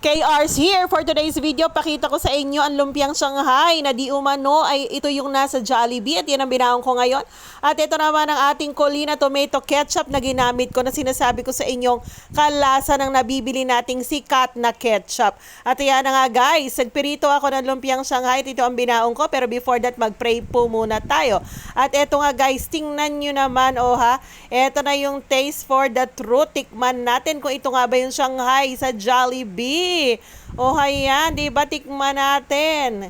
KR's here for today's video. Pakita ko sa inyo ang lumpiang Shanghai na di umano ay ito yung nasa Jollibee at yan ang binaon ko ngayon. At ito naman ang ating Colina tomato ketchup na ginamit ko na sinasabi ko sa inyong kalasa ng nabibili nating sikat na ketchup. At yan na nga guys, nagpirito ako ng lumpiang Shanghai at ito ang binaon ko, pero before that mag-pray po muna tayo. At ito nga guys, tingnan nyo naman ito na yung taste for the truth. Tikman natin kung ito nga ba yung Shanghai sa Jollibee. Ayan, di ba? Tikman natin.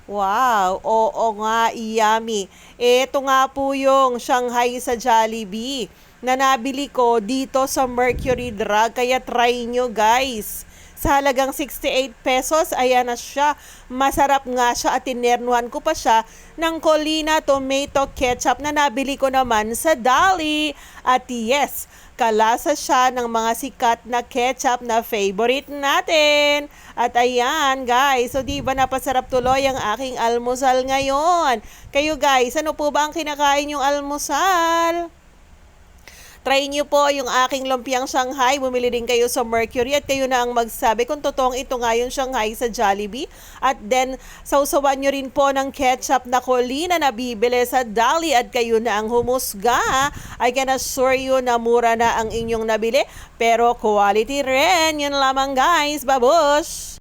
Wow, oo nga, yummy. Ito nga po yung Shanghai sa Jollibee na nabili ko dito sa Mercury Drug. Kaya try nyo guys. Sa halagang 68 pesos, ayan na siya. Masarap nga siya at tinernuhan ko pa siya ng Colina tomato ketchup na nabili ko naman sa Dali. At yes, kalasa siya ng mga sikat na ketchup na favorite natin. At ayan guys, so di ba napasarap tuloy ang aking almusal ngayon? Kayo guys, ano po ba ang kinakain yung almusal? Try nyo po yung aking lumpiang Shanghai. Bumili din kayo sa Mercury at kayo na ang magsabi kung totoong ito nga yung Shanghai sa Jollibee. At then, sausawan nyo rin po ng ketchup na Colina na bibili sa Dali at kayo na ang humusga. I can assure you na mura na ang inyong nabili, pero quality rin. Yun lamang guys. Babush!